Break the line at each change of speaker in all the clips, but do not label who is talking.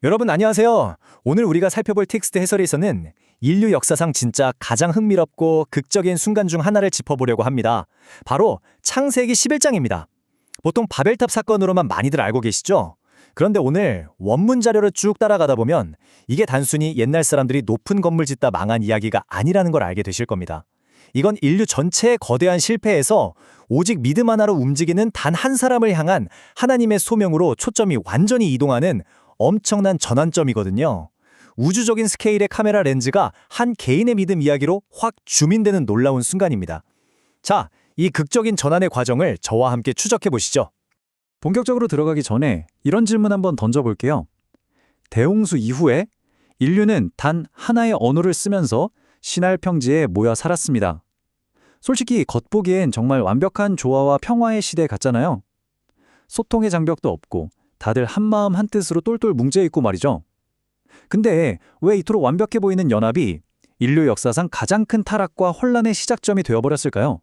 여러분 안녕하세요. 오늘 우리가 살펴볼 텍스트 해설에서는 인류 역사상 진짜 가장 흥미롭고 극적인 순간 중 하나를 짚어보려고 합니다. 바로 창세기 11장입니다. 보통 바벨탑 사건으로만 많이들 알고 계시죠? 그런데 오늘 원문 자료를 쭉 따라가다 보면 이게 단순히 옛날 사람들이 높은 건물 짓다 망한 이야기가 아니라는 걸 알게 되실 겁니다. 이건 인류 전체의 거대한 실패에서 오직 믿음 하나로 움직이는 단 한 사람을 향한 하나님의 소명으로 초점이 완전히 이동하는 엄청난 전환점이거든요. 우주적인 스케일의 카메라 렌즈가 한 개인의 믿음 이야기로 확 줌인되는 놀라운 순간입니다. 자, 이 극적인 전환의 과정을 저와 함께 추적해 보시죠.
본격적으로 들어가기 전에 이런 질문 한번 던져볼게요. 대홍수 이후에 인류는 단 하나의 언어를 쓰면서 신할 평지에 모여 살았습니다. 솔직히 겉보기엔 정말 완벽한 조화와 평화의 시대 같잖아요. 소통의 장벽도 없고 다들 한마음 한뜻으로 똘똘 뭉쳐있고 말이죠. 근데 왜 이토록 완벽해 보이는 연합이 인류 역사상 가장 큰 타락과 혼란의 시작점이 되어버렸을까요?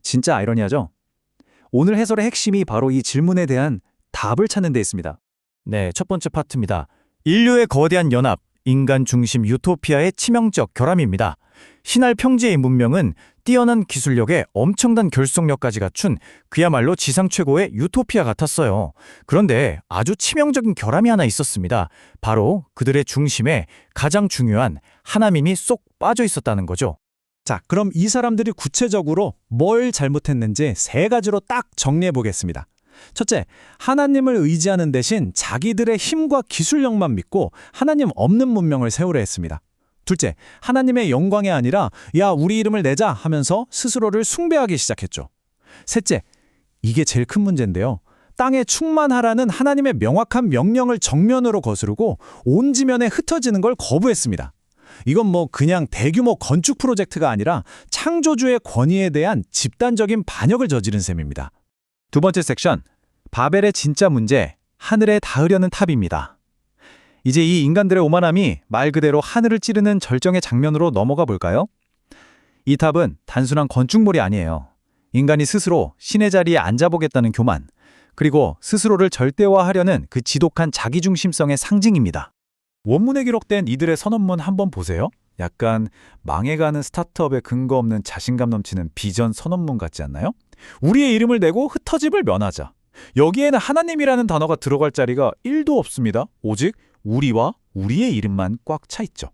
진짜 아이러니하죠? 오늘 해설의 핵심이 바로 이 질문에 대한 답을 찾는 데 있습니다.
네, 첫 번째 파트입니다. 인류의 거대한 연합, 인간 중심 유토피아의 치명적 결함입니다. 신할 평지의 문명은 뛰어난 기술력에 엄청난 결속력까지 갖춘 그야말로 지상 최고의 유토피아 같았어요. 그런데 아주 치명적인 결함이 하나 있었습니다. 바로 그들의 중심에 가장 중요한 하나님이 쏙 빠져 있었다는 거죠.
자, 그럼 이 사람들이 구체적으로 뭘 잘못했는지 세 가지로 딱 정리해 보겠습니다. 첫째, 하나님을 의지하는 대신 자기들의 힘과 기술력만 믿고 하나님 없는 문명을 세우려 했습니다. 둘째, 하나님의 영광이 아니라 야, 우리 이름을 내자 하면서 스스로를 숭배하기 시작했죠. 셋째, 이게 제일 큰 문제인데요. 땅에 충만하라는 하나님의 명확한 명령을 정면으로 거스르고 온 지면에 흩어지는 걸 거부했습니다. 이건 뭐 그냥 대규모 건축 프로젝트가 아니라 창조주의 권위에 대한 집단적인 반역을 저지른 셈입니다.
두 번째 섹션, 바벨의 진짜 문제, 하늘에 닿으려는 탑입니다. 이제 이 인간들의 오만함이 말 그대로 하늘을 찌르는 절정의 장면으로 넘어가 볼까요? 이 탑은 단순한 건축물이 아니에요. 인간이 스스로 신의 자리에 앉아보겠다는 교만, 그리고 스스로를 절대화하려는 그 지독한 자기중심성의 상징입니다.
원문에 기록된 이들의 선언문 한번 보세요. 약간 망해가는 스타트업에 근거 없는 자신감 넘치는 비전 선언문 같지 않나요? 우리의 이름을 내고 흩어짐을 면하자. 여기에는 하나님이라는 단어가 들어갈 자리가 1도 없습니다. 오직 우리와 우리의 이름만 꽉 차 있죠.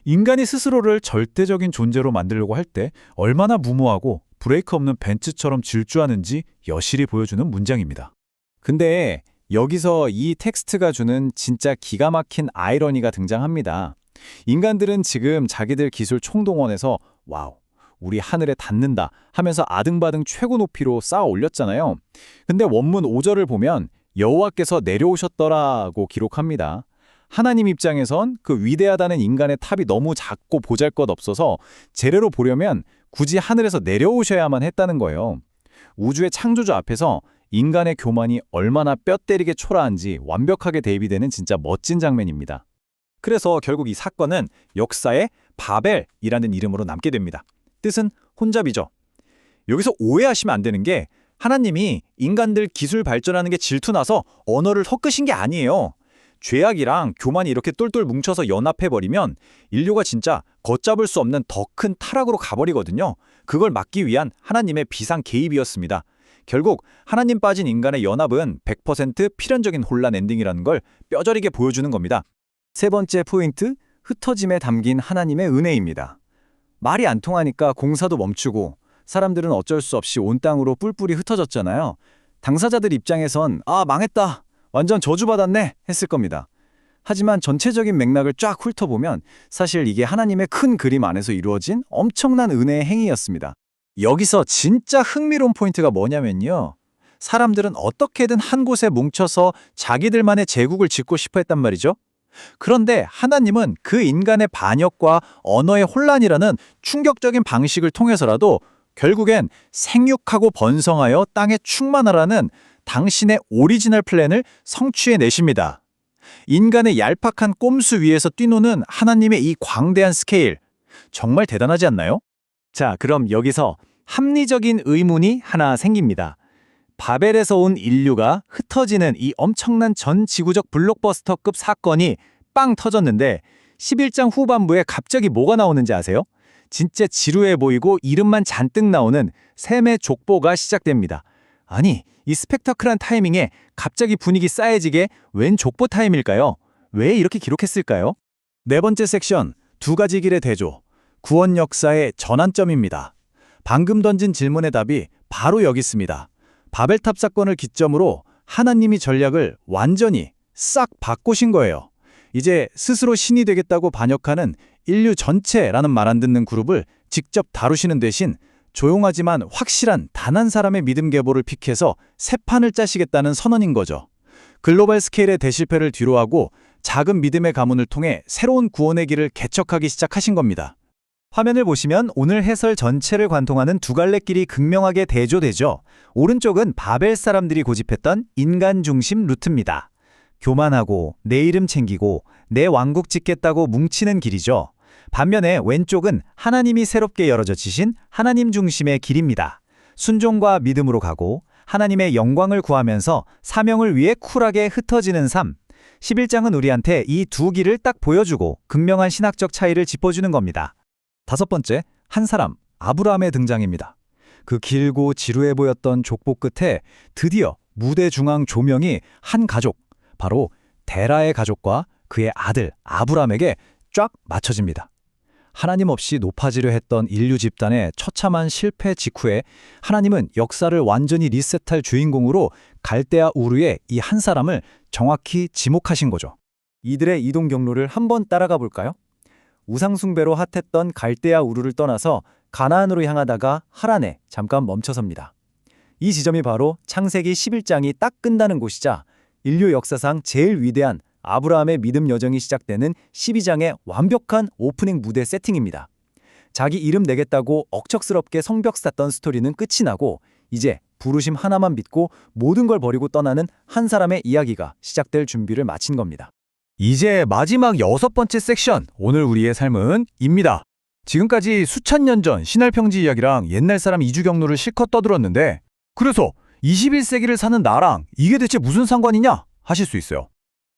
인간이 스스로를 절대적인 존재로 만들려고 할 때 얼마나 무모하고 브레이크 없는 벤츠처럼 질주하는지 여실히 보여주는 문장입니다.
근데 여기서 이 텍스트가 주는 진짜 기가 막힌 아이러니가 등장합니다. 인간들은 지금 자기들 기술 총동원해서 와우, 우리 하늘에 닿는다 하면서 아등바등 최고 높이로 쌓아 올렸잖아요. 근데 원문 5절을 보면 여호와께서 내려오셨더라고 기록합니다. 하나님 입장에선 그 위대하다는 인간의 탑이 너무 작고 보잘것없어서 재래로 보려면 굳이 하늘에서 내려오셔야만 했다는 거예요. 우주의 창조주 앞에서 인간의 교만이 얼마나 뼈 때리게 초라한지 완벽하게 대비되는 진짜 멋진 장면입니다.
그래서 결국 이 사건은 역사에 바벨이라는 이름으로 남게 됩니다. 뜻은 혼잡이죠. 여기서 오해하시면 안 되는 게 하나님이 인간들 기술 발전하는 게 질투나서 언어를 섞으신 게 아니에요. 죄악이랑 교만이 이렇게 똘똘 뭉쳐서 연합해버리면 인류가 진짜 걷잡을 수 없는 더 큰 타락으로 가버리거든요. 그걸 막기 위한 하나님의 비상 개입이었습니다. 결국 하나님 빠진 인간의 연합은 100% 필연적인 혼란 엔딩이라는 걸 뼈저리게 보여주는 겁니다.
세 번째 포인트, 흩어짐에 담긴 하나님의 은혜입니다. 말이 안 통하니까 공사도 멈추고 사람들은 어쩔 수 없이 온 땅으로 뿔뿔이 흩어졌잖아요. 당사자들 입장에선 아, 망했다, 완전 저주받았네 했을 겁니다. 하지만 전체적인 맥락을 쫙 훑어보면 사실 이게 하나님의 큰 그림 안에서 이루어진 엄청난 은혜의 행위였습니다. 여기서 진짜 흥미로운 포인트가 뭐냐면요. 사람들은 어떻게든 한 곳에 뭉쳐서 자기들만의 제국을 짓고 싶어 했단 말이죠. 그런데 하나님은 그 인간의 반역과 언어의 혼란이라는 충격적인 방식을 통해서라도 결국엔 생육하고 번성하여 땅에 충만하라는 당신의 오리지널 플랜을 성취해내십니다. 인간의 얄팍한 꼼수 위에서 뛰노는 하나님의 이 광대한 스케일, 정말 대단하지 않나요? 자, 그럼 여기서 합리적인 의문이 하나 생깁니다.
바벨에서 온 인류가 흩어지는 이 엄청난 전 지구적 블록버스터급 사건이 빵 터졌는데 11장 후반부에 갑자기 뭐가 나오는지 아세요? 진짜 지루해 보이고 이름만 잔뜩 나오는 셈의 족보가 시작됩니다. 아니, 이 스펙터클한 타이밍에 갑자기 분위기 싸해지게 웬 족보 타임일까요? 왜 이렇게 기록했을까요?
네 번째 섹션, 두 가지 길의 대조, 구원 역사의 전환점입니다. 방금 던진 질문의 답이 바로 여기 있습니다. 바벨탑 사건을 기점으로 하나님이 전략을 완전히 싹 바꾸신 거예요. 이제 스스로 신이 되겠다고 반역하는 인류 전체라는 말 안 듣는 그룹을 직접 다루시는 대신 조용하지만 확실한 단 한 사람의 믿음 계보를 픽해서 새 판을 짜시겠다는 선언인 거죠. 글로벌 스케일의 대실패를 뒤로하고 작은 믿음의 가문을 통해 새로운 구원의 길을 개척하기 시작하신 겁니다.
화면을 보시면 오늘 해설 전체를 관통하는 두 갈래 길이 극명하게 대조되죠. 오른쪽은 바벨 사람들이 고집했던 인간 중심 루트입니다. 교만하고 내 이름 챙기고 내 왕국 짓겠다고 뭉치는 길이죠. 반면에 왼쪽은 하나님이 새롭게 열어젖히신 하나님 중심의 길입니다. 순종과 믿음으로 가고 하나님의 영광을 구하면서 사명을 위해 쿨하게 흩어지는 삶. 11장은 우리한테 이 두 길을 딱 보여주고 극명한 신학적 차이를 짚어주는 겁니다.
다섯 번째, 한 사람, 아브라함의 등장입니다. 그 길고 지루해 보였던 족보 끝에 드디어 무대 중앙 조명이 한 가족, 바로 데라의 가족과 그의 아들 아브라함에게 쫙 맞춰집니다. 하나님 없이 높아지려 했던 인류 집단의 처참한 실패 직후에 하나님은 역사를 완전히 리셋할 주인공으로 갈대아 우르의 이 한 사람을 정확히 지목하신 거죠.
이들의 이동 경로를 한번 따라가 볼까요? 우상숭배로 핫했던 갈대아 우르를 떠나서 가나안으로 향하다가 하란에 잠깐 멈춰섭니다. 이 지점이 바로 창세기 11장이 딱 끝나는 곳이자 인류 역사상 제일 위대한 아브라함의 믿음 여정이 시작되는 12장의 완벽한 오프닝 무대 세팅입니다. 자기 이름 내겠다고 억척스럽게 성벽 쌓던 스토리는 끝이 나고 이제 부르심 하나만 믿고 모든 걸 버리고 떠나는 한 사람의 이야기가 시작될 준비를 마친 겁니다.
이제 마지막 여섯 번째 섹션, 오늘 우리의 삶은 입니다. 지금까지 수천 년 전 신할평지 이야기랑 옛날 사람 이주 경로를 실컷 떠들었는데 그래서 21세기를 사는 나랑 이게 대체 무슨 상관이냐 하실 수 있어요.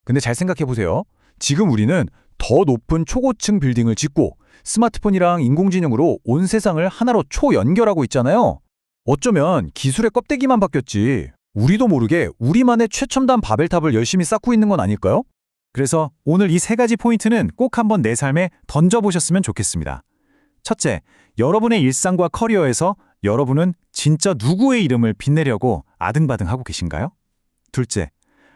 근데 잘 생각해보세요. 지금 우리는 더 높은 초고층 빌딩을 짓고 스마트폰이랑 인공지능으로 온 세상을 하나로 초연결하고 있잖아요. 어쩌면 기술의 껍데기만 바뀌었지 우리도 모르게 우리만의 최첨단 바벨탑을 열심히 쌓고 있는 건 아닐까요?
그래서 오늘 이 세 가지 포인트는 꼭 한번 내 삶에 던져보셨으면 좋겠습니다. 첫째, 여러분의 일상과 커리어에서 여러분은 진짜 누구의 이름을 빛내려고 아등바등하고 계신가요? 둘째,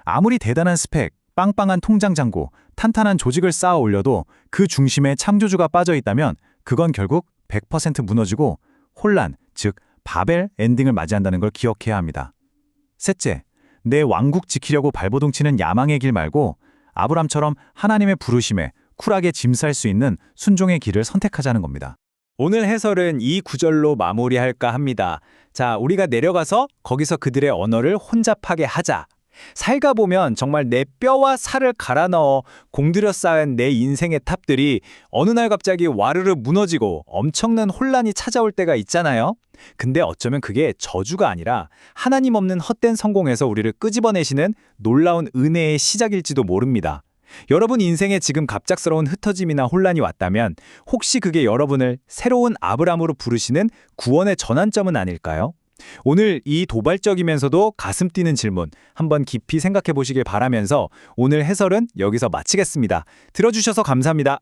아무리 대단한 스펙, 빵빵한 통장 잔고, 탄탄한 조직을 쌓아 올려도 그 중심에 창조주가 빠져 있다면 그건 결국 100% 무너지고 혼란, 즉 바벨 엔딩을 맞이한다는 걸 기억해야 합니다. 셋째, 내 왕국 지키려고 발버둥 치는 야망의 길 말고 아브람처럼 하나님의 부르심에 쿨하게 짐 쌀 수 있는 순종의 길을 선택하자는 겁니다. 오늘 해설은 이 구절로 마무리할까 합니다. 자, 우리가 내려가서 거기서 그들의 언어를 혼잡하게 하자. 살다 보면 정말 내 뼈와 살을 갈아 넣어 공들여 쌓은 내 인생의 탑들이 어느 날 갑자기 와르르 무너지고 엄청난 혼란이 찾아올 때가 있잖아요. 근데 어쩌면 그게 저주가 아니라 하나님 없는 헛된 성공에서 우리를 끄집어내시는 놀라운 은혜의 시작일지도 모릅니다. 여러분 인생에 지금 갑작스러운 흩어짐이나 혼란이 왔다면 혹시 그게 여러분을 새로운 아브람으로 부르시는 구원의 전환점은 아닐까요? 오늘 이 도발적이면서도 가슴 뛰는 질문 한번 깊이 생각해 보시길 바라면서 오늘 해설은 여기서 마치겠습니다. 들어주셔서 감사합니다.